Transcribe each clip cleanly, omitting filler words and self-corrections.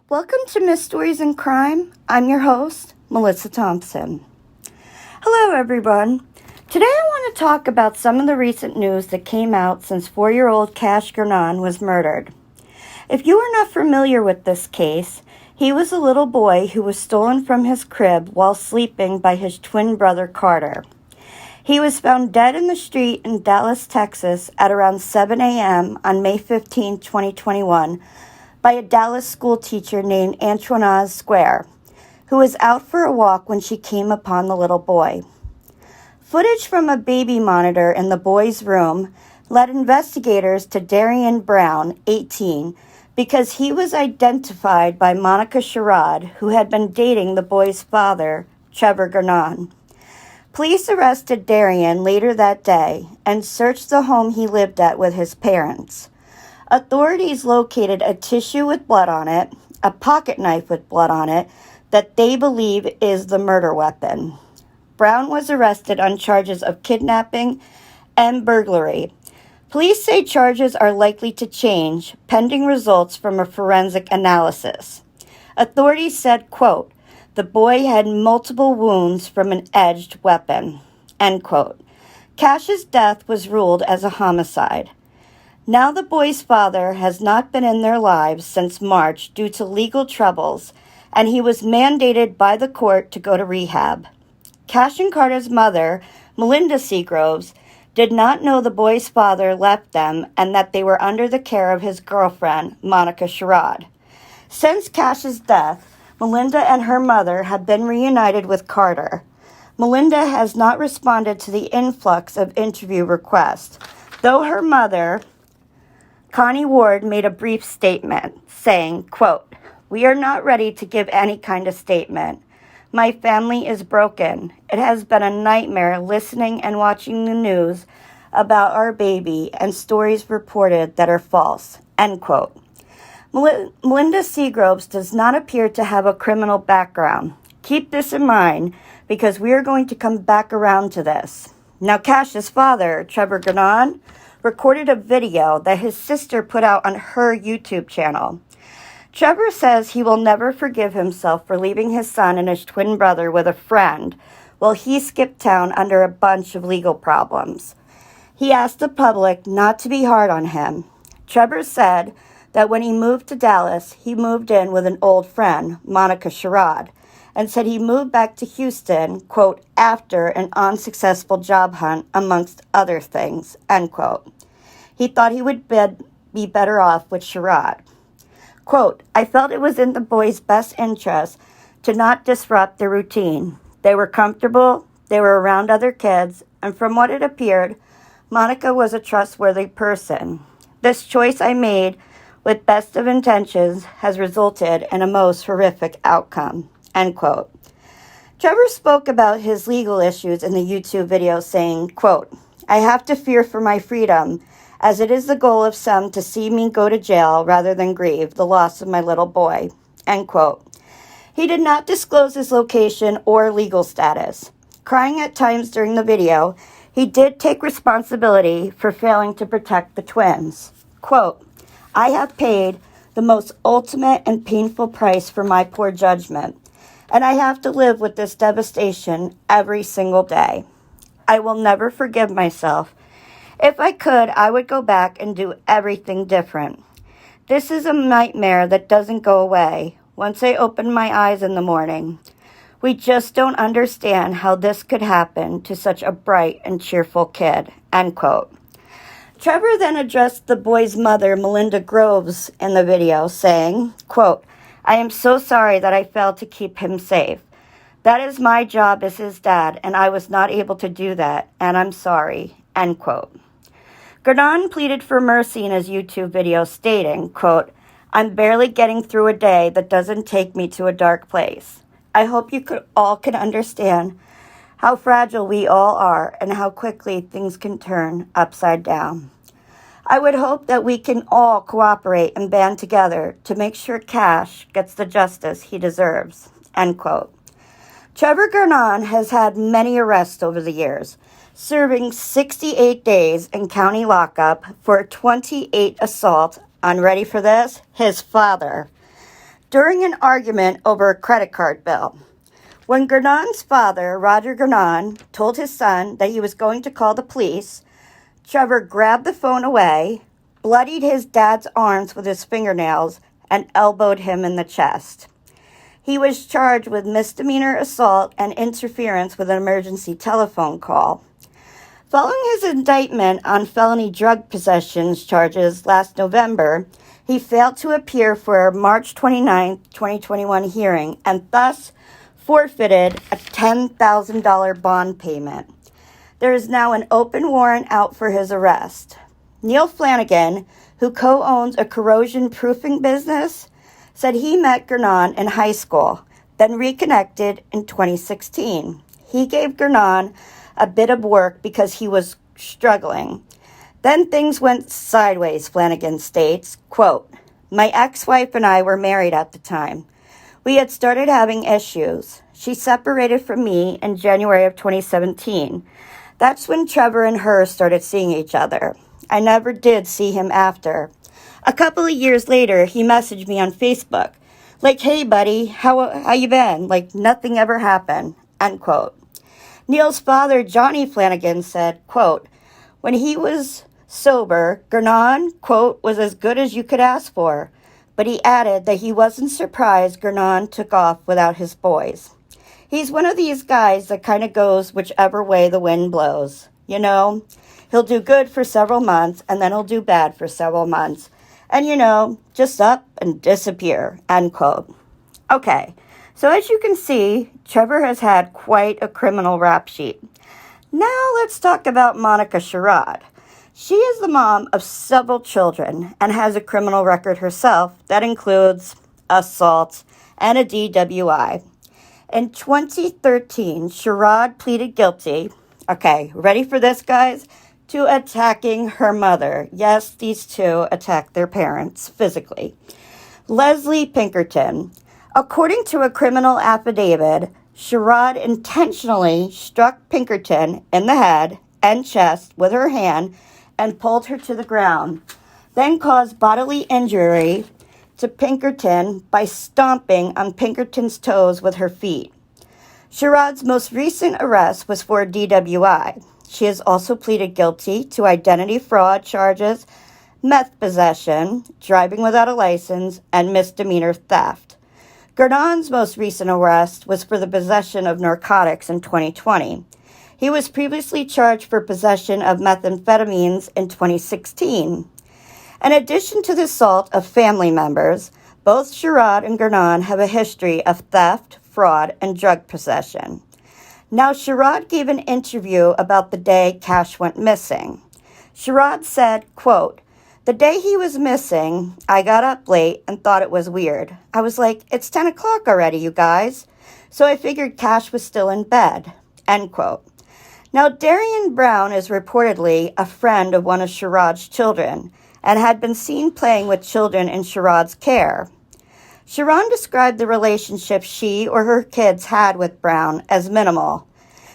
Welcome to Miss Stories in Crime. I'm your host, Melissa Thompson. Hello, everyone. Today I want to talk about some of the recent news that came out since 4-year-old Cash Gernon was murdered. If you are not familiar with this case, he was a little boy who was stolen from his crib while sleeping by his twin brother Carter. He was found dead in the street in Dallas, Texas at around 7 a.m. on May 15, 2021, by a Dallas school teacher named Antoinette Square, who was out for a walk when she came upon the little boy. Footage from a baby monitor in the boy's room led investigators to Darian Brown, 18, because he was identified by Monica Sherrod, who had been dating the boy's father, Trevor Gernon. Police arrested Darian later that day and searched the home he lived at with his parents. Authorities located a tissue with blood on it, a pocket knife with blood on it, that they believe is the murder weapon. Brown was arrested on charges of kidnapping and burglary. Police say charges are likely to change, pending results from a forensic analysis. Authorities said, quote, "The boy had multiple wounds from an edged weapon," end quote. Cash's death was ruled as a homicide. Now the boy's father has not been in their lives since March due to legal troubles, and he was mandated by the court to go to rehab. Cash and Carter's mother, Melinda Seagroves, did not know the boy's father left them and that they were under the care of his girlfriend, Monica Sherrod. Since Cash's death, Melinda and her mother have been reunited with Carter. Melinda has not responded to the influx of interview requests, though her mother, Connie Ward, made a brief statement saying, quote, "We are not ready to give any kind of statement. My family is broken. It has been a nightmare listening and watching the news about our baby and stories reported that are false," end quote. Melinda Seagroves does not appear to have a criminal background. Keep this in mind because we are going to come back around to this. Now, Cash's father, Trevor Gernon, recorded a video that his sister put out on her YouTube channel. Trevor says he will never forgive himself for leaving his son and his twin brother with a friend while he skipped town under a bunch of legal problems. He asked the public not to be hard on him. Trevor said that when he moved to Dallas, he moved in with an old friend, Monica Sherrod, and said he moved back to Houston, quote, after an unsuccessful job hunt, amongst other things, end quote. He thought he would be better off with Sherrod. Quote, "I felt it was in the boys' best interest to not disrupt their routine. They were comfortable, they were around other kids, and from what it appeared, Monica was a trustworthy person. This choice I made with best of intentions has resulted in a most horrific outcome," end quote. Trevor spoke about his legal issues in the YouTube video saying, quote, "I have to fear for my freedom, as it is the goal of some to see me go to jail rather than grieve the loss of my little boy," end quote. He did not disclose his location or legal status. Crying at times during the video, he did take responsibility for failing to protect the twins. Quote, "I have paid the most ultimate and painful price for my poor judgment, and I have to live with this devastation every single day. I will never forgive myself. If I could, I would go back and do everything different. This is a nightmare that doesn't go away once I open my eyes in the morning. We just don't understand how this could happen to such a bright and cheerful kid," end quote. Trevor then addressed the boy's mother, Melinda Seagroves, in the video, saying, quote, "I am so sorry that I failed to keep him safe. That is my job as his dad, and I was not able to do that, and I'm sorry," end quote. Gernon pleaded for mercy in his YouTube video, stating, quote, "I'm barely getting through a day that doesn't take me to a dark place. I hope you all can understand how fragile we all are and how quickly things can turn upside down. I would hope that we can all cooperate and band together to make sure Cash gets the justice he deserves," end quote. Trevor Gernon has had many arrests over the years, serving 68 days in county lockup for a 28 assault on, ready for this, his father. during an argument over a credit card bill. When Gernon's father, Roger Gernon, told his son that he was going to call the police, Trevor grabbed the phone away, bloodied his dad's arms with his fingernails, and elbowed him in the chest. He was charged with misdemeanor assault and interference with an emergency telephone call. Following his indictment on felony drug possession charges last November, he failed to appear for a March 29, 2021 hearing and thus forfeited a $10,000 bond payment. There is now an open warrant out for his arrest. Neil Flanagan, who co-owns a corrosion proofing business, said he met Gernon in high school, then reconnected in 2016. He gave Gernon a bit of work because he was struggling. Then things went sideways, Flanagan states, quote, "My ex-wife and I were married at the time. We had started having issues. She separated from me in January of 2017. That's when Trevor and her started seeing each other. I never did see him after. A couple of years later, he messaged me on Facebook, like, hey, buddy, how you been? Like, nothing ever happened," end quote. Neil's father, Johnny Flanagan, said, quote, "When he was sober, Gernon, quote, was as good as you could ask for." But he added that he wasn't surprised Gernon took off without his boys. He's one of these guys that kind of goes whichever way the wind blows. You know, he'll do good for several months, and then he'll do bad for several months. And, you know, just up and disappear, end quote. Okay, so as you can see, Trevor has had quite a criminal rap sheet. Now let's talk about Monica Sherrod. She is the mom of several children and has a criminal record herself that includes assault and a DWI. In 2013, Sherrod pleaded guilty, okay, ready for this, guys, to attacking her mother. Yes, these two attacked their parents physically. Leslie Pinkerton. According to a criminal affidavit, Sherrod intentionally struck Pinkerton in the head and chest with her hand and pulled her to the ground, then caused bodily injury to Pinkerton by stomping on Pinkerton's toes with her feet. Sherrod's most recent arrest was for a DWI. She has also pleaded guilty to identity fraud charges, meth possession, driving without a license, and misdemeanor theft. Gernon's most recent arrest was for the possession of narcotics in 2020. He was previously charged for possession of methamphetamines in 2016. In addition to the assault of family members, both Sherrod and Gernon have a history of theft, fraud, and drug possession. Now, Sherrod gave an interview about the day Cash went missing. Sherrod said, quote, "The day he was missing, I got up late and thought it was weird. I was like, it's 10 o'clock already, you guys. So I figured Cash was still in bed," end quote. Now, Darian Brown is reportedly a friend of one of Sherrod's children and had been seen playing with children in Sherrod's care. Sherrod described the relationship she or her kids had with Brown as minimal.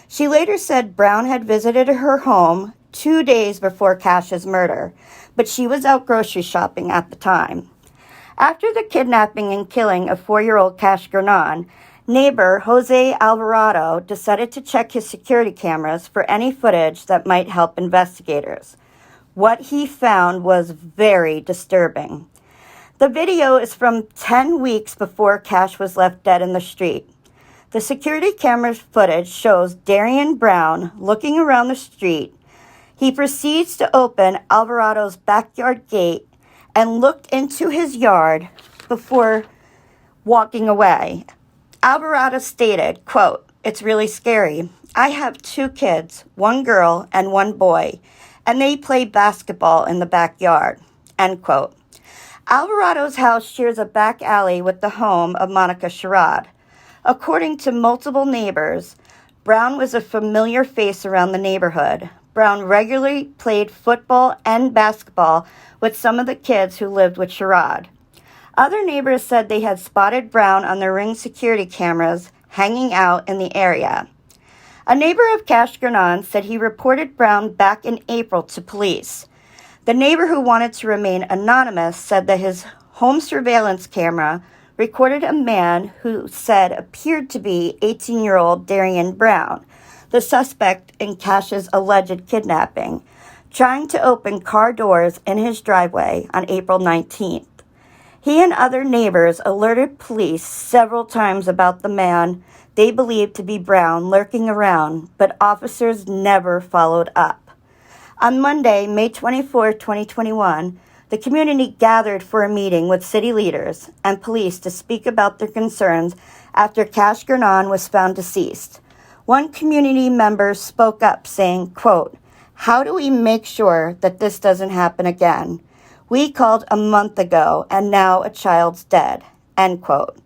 She later said Brown had visited her home 2 days before Cash's murder, but she was out grocery shopping at the time. After the kidnapping and killing of 4-year-old Cash Gernon, neighbor Jose Alvarado decided to check his security cameras for any footage that might help investigators. What he found was very disturbing. The video is from 10 weeks before Cash was left dead in the street. The security camera footage shows Darian Brown looking around the street. He proceeds to open Alvarado's backyard gate and looked into his yard before walking away. Alvarado stated, quote, "It's really scary. I have 2 kids, 1 girl and 1 boy, and they play basketball in the backyard," end quote. Alvarado's house shares a back alley with the home of Monica Sherrod. According to multiple neighbors, Brown was a familiar face around the neighborhood. Brown regularly played football and basketball with some of the kids who lived with Sherrod. Other neighbors said they had spotted Brown on their Ring security cameras hanging out in the area. A neighbor of Cash Gernon said he reported Brown back in April to police. The neighbor who wanted to remain anonymous said that his home surveillance camera recorded a man who said appeared to be 18-year-old Darian Brown, the suspect in Cash's alleged kidnapping, trying to open car doors in his driveway on April 19th. He and other neighbors alerted police several times about the man they believed to be Brown lurking around, but officers never followed up. On Monday, May 24, 2021, the community gathered for a meeting with city leaders and police to speak about their concerns after Cash Gernon was found deceased. One community member spoke up saying, quote, "How do we make sure that this doesn't happen again? We called a month ago and now a child's dead," end quote.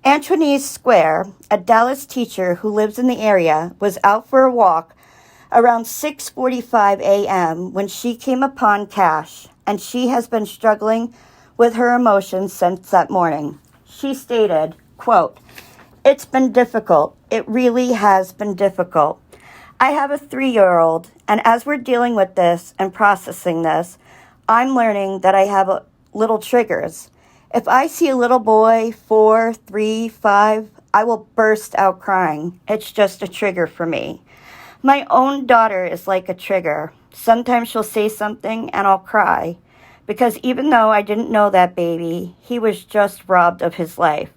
Antoinette Square, a Dallas teacher who lives in the area, was out for a walk around 6:45 a.m. when she came upon Cash, and she has been struggling with her emotions since that morning. She stated, quote, "It's been difficult. It really has been difficult. I have a 3-year-old, and as we're dealing with this and processing this, I'm learning that I have little triggers. If I see a little boy, 4, 3, 5, I will burst out crying. It's just a trigger for me. My own daughter is like a trigger. Sometimes she'll say something and I'll cry, because even though I didn't know that baby, he was just robbed of his life.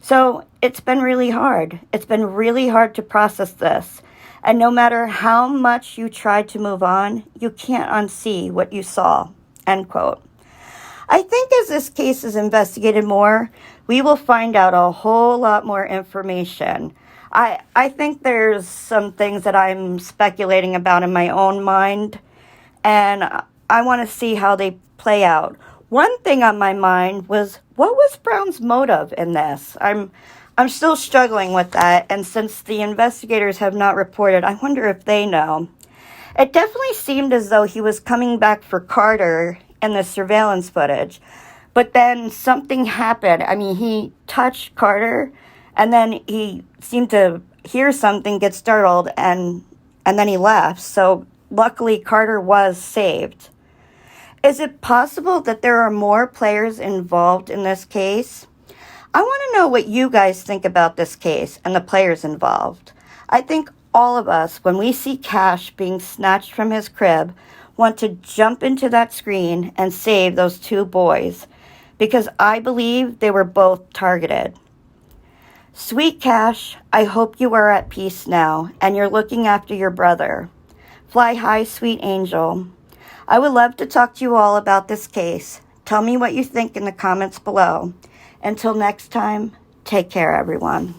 So it's been really hard. It's been really hard to process this. And no matter how much you try to move on, you can't unsee what you saw," end quote. I think as this case is investigated more, we will find out a whole lot more information. I think there's some things that I'm speculating about in my own mind, and I want to see how they play out. One thing on my mind was, what was Brown's motive in this? I'm still struggling with that, and since the investigators have not reported, I wonder if they know. It definitely seemed as though he was coming back for Carter in the surveillance footage, but then something happened. I mean, he touched Carter, and then he seemed to hear something, get startled, and then he left. So luckily, Carter was saved. Is it possible that there are more players involved in this case? I want to know what you guys think about this case and the players involved. I think all of us, when we see Cash being snatched from his crib, want to jump into that screen and save those 2 boys, because I believe they were both targeted. Sweet Cash, I hope you are at peace now and you're looking after your brother. Fly high, sweet angel. I would love to talk to you all about this case. Tell me what you think in the comments below. Until next time, take care, everyone.